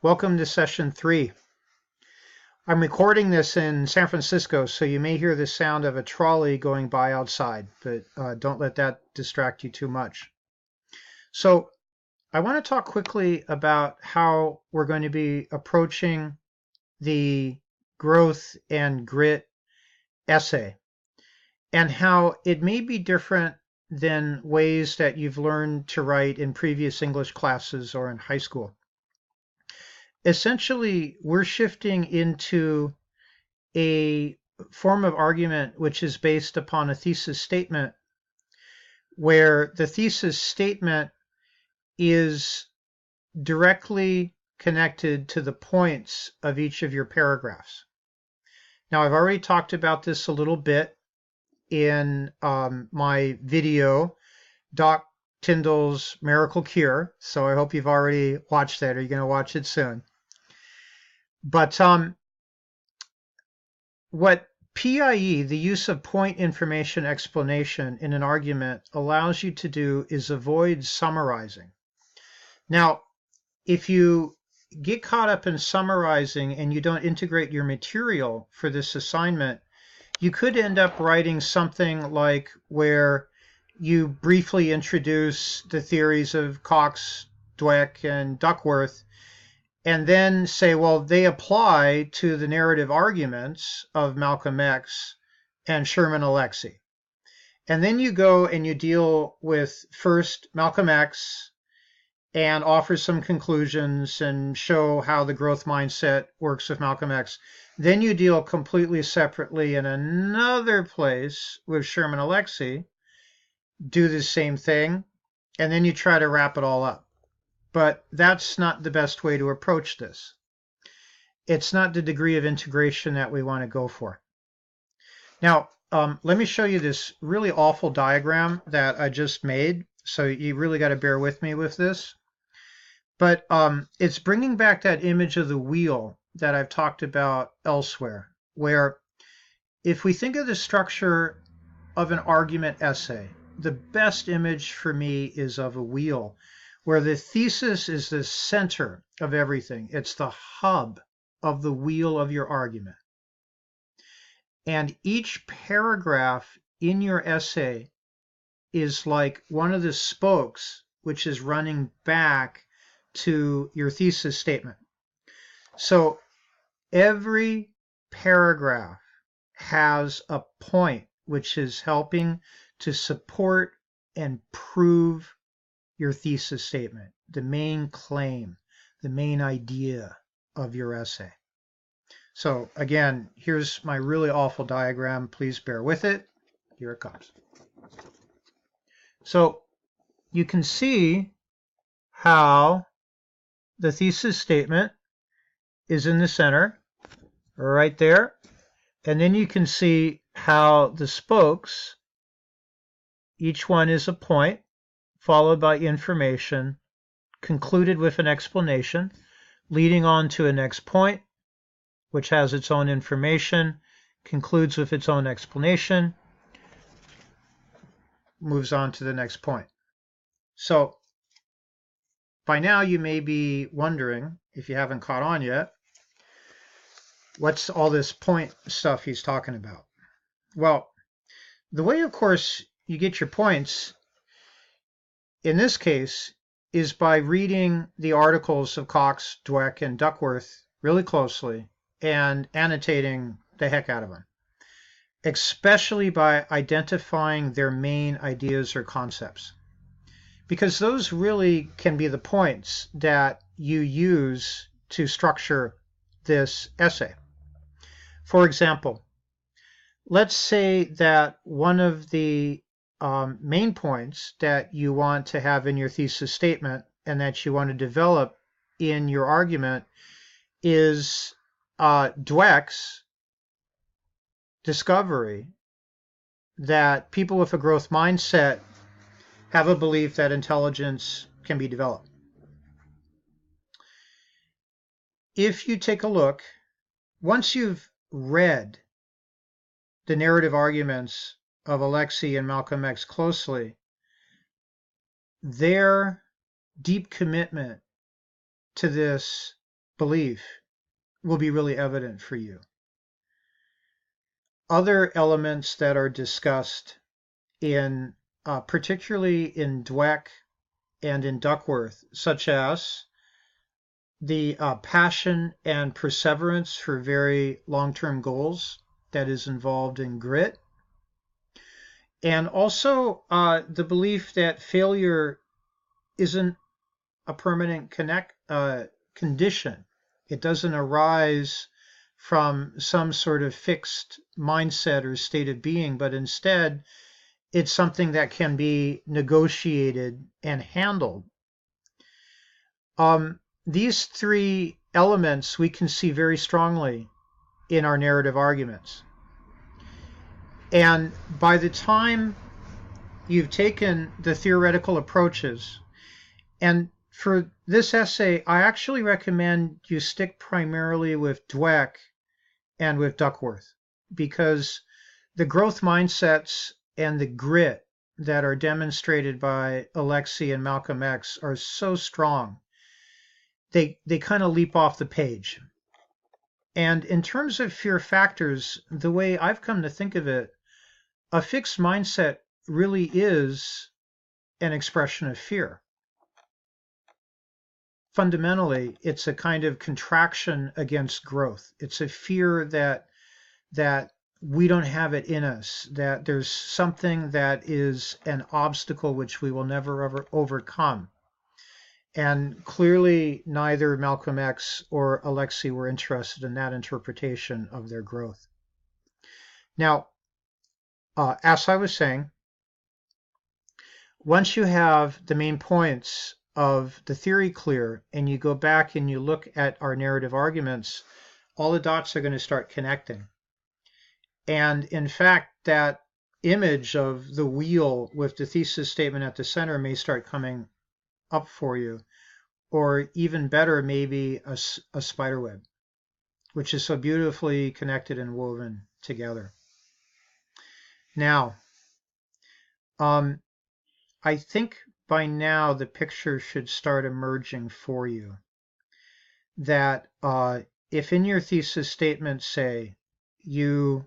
Welcome to session 3. I'm recording this in San Francisco, so you may hear the sound of a trolley going by outside, but don't let that distract you too much. So I want to talk quickly about how we're going to be approaching the growth and grit essay and how it may be different than ways that you've learned to write in previous English classes or in high school. Essentially, we're shifting into a form of argument which is based upon a thesis statement, where the thesis statement is directly connected to the points of each of your paragraphs. Now, I've already talked about this a little bit in my video, Doc Tyndall's Miracle Cure, so I hope you've already watched that, or you're going to watch it soon. But what PIE, the use of point information explanation in an argument, allows you to do is avoid summarizing. Now, if you get caught up in summarizing and you don't integrate your material for this assignment, you could end up writing something like where you briefly introduce the theories of Cox, Dweck, and Duckworth, and then say, well, they apply to the narrative arguments of Malcolm X and Sherman Alexie. And then you go and you deal with first Malcolm X and offer some conclusions and show how the growth mindset works with Malcolm X. Then you deal completely separately in another place with Sherman Alexie, do the same thing, and then you try to wrap it all up. But that's not the best way to approach this. It's not the degree of integration that we want to go for. Now, let me show you this really awful diagram that I just made. So you really got to bear with me with this. But it's bringing back that image of the wheel that I've talked about elsewhere, where if we think of the structure of an argument essay, the best image for me is of a wheel, where the thesis is the center of everything. It's the hub of the wheel of your argument. And each paragraph in your essay is like one of the spokes which is running back to your thesis statement. So every paragraph has a point which is helping to support and prove your thesis statement, the main claim, the main idea of your essay. So again, here's my really awful diagram. Please bear with it. Here it comes. So you can see how the thesis statement is in the center, right there. And then you can see how the spokes, each one is a point, followed by information, concluded with an explanation, leading on to a next point, which has its own information, concludes with its own explanation, moves on to the next point. So by now you may be wondering, if you haven't caught on yet, what's all this point stuff he's talking about? Well, the way, of course, you get your points in this case is by reading the articles of Cox, Dweck, and Duckworth really closely and annotating the heck out of them, especially by identifying their main ideas or concepts, because those really can be the points that you use to structure this essay. For example, let's say that one of the main points that you want to have in your thesis statement and that you want to develop in your argument is Dweck's discovery that people with a growth mindset have a belief that intelligence can be developed. If you take a look, once you've read the narrative arguments of Alexie and Malcolm X closely, their deep commitment to this belief will be really evident for you. Other elements that are discussed in, particularly in Dweck and in Duckworth, such as the passion and perseverance for very long-term goals that is involved in grit, and also the belief that failure isn't a permanent condition. It doesn't arise from some sort of fixed mindset or state of being, but instead it's something that can be negotiated and handled. These three elements we can see very strongly in our narrative arguments. And by the time you've taken the theoretical approaches, and for this essay, I actually recommend you stick primarily with Dweck and with Duckworth, because the growth mindsets and the grit that are demonstrated by Alexei and Malcolm X are so strong. They kind of leap off the page. And in terms of fear factors, the way I've come to think of it, a fixed mindset really is an expression of fear. Fundamentally, it's a kind of contraction against growth. It's a fear that we don't have it in us, that there's something that is an obstacle which we will never ever overcome. And clearly, neither Malcolm X or Alexei were interested in that interpretation of their growth. Now, as I was saying, once you have the main points of the theory clear and you go back and you look at our narrative arguments, all the dots are going to start connecting. And in fact, that image of the wheel with the thesis statement at the center may start coming up for you, or even better, maybe a spider web, which is so beautifully connected and woven together. Now, I think by now the picture should start emerging for you that if in your thesis statement, say, you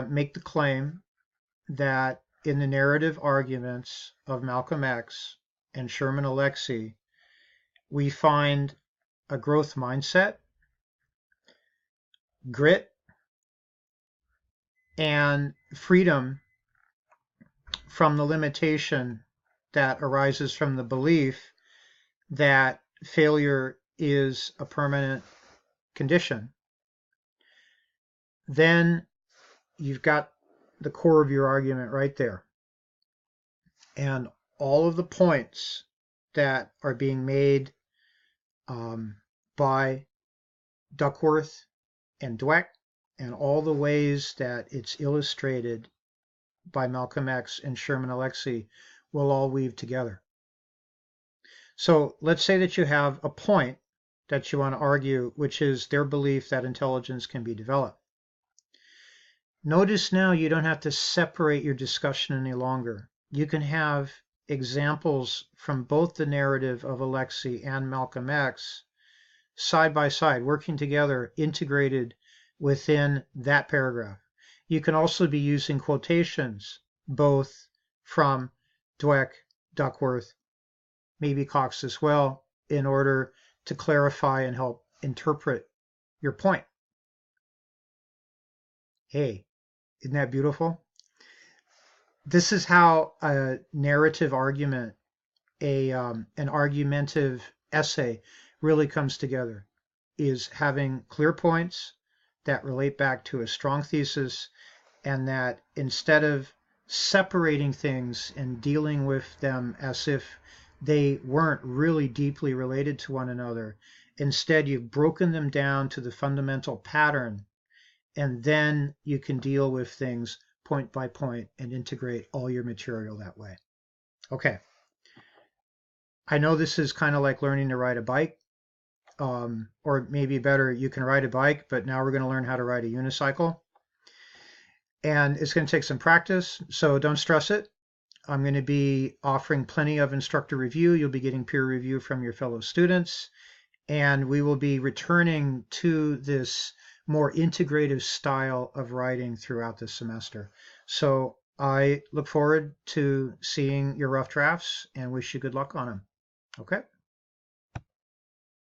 make the claim that in the narrative arguments of Malcolm X and Sherman Alexie, we find a growth mindset, grit, and freedom from the limitation that arises from the belief that failure is a permanent condition, then you've got the core of your argument right there. And all of the points that are being made by Duckworth and Dweck, and all the ways that it's illustrated by Malcolm X and Sherman Alexie will all weave together. So let's say that you have a point that you want to argue, which is their belief that intelligence can be developed. Notice now you don't have to separate your discussion any longer. You can have examples from both the narrative of Alexie and Malcolm X side by side, working together, integrated within that paragraph. You can also be using quotations, both from Dweck, Duckworth, maybe Cox as well, in order to clarify and help interpret your point. Hey, isn't that beautiful? This is how a narrative argument, an argumentative essay really comes together, is having clear points that relate back to a strong thesis, and that instead of separating things and dealing with them as if they weren't really deeply related to one another, instead you've broken them down to the fundamental pattern, and then you can deal with things point by point and integrate all your material that way. Okay. I know this is kind of like learning to ride a bike, or maybe better, you can ride a bike, but now we're going to learn how to ride a unicycle. And it's going to take some practice, so don't stress it. I'm going to be offering plenty of instructor review. You'll be getting peer review from your fellow students. and we will be returning to this more integrative style of writing throughout the semester. So I look forward to seeing your rough drafts and wish you good luck on them. Okay?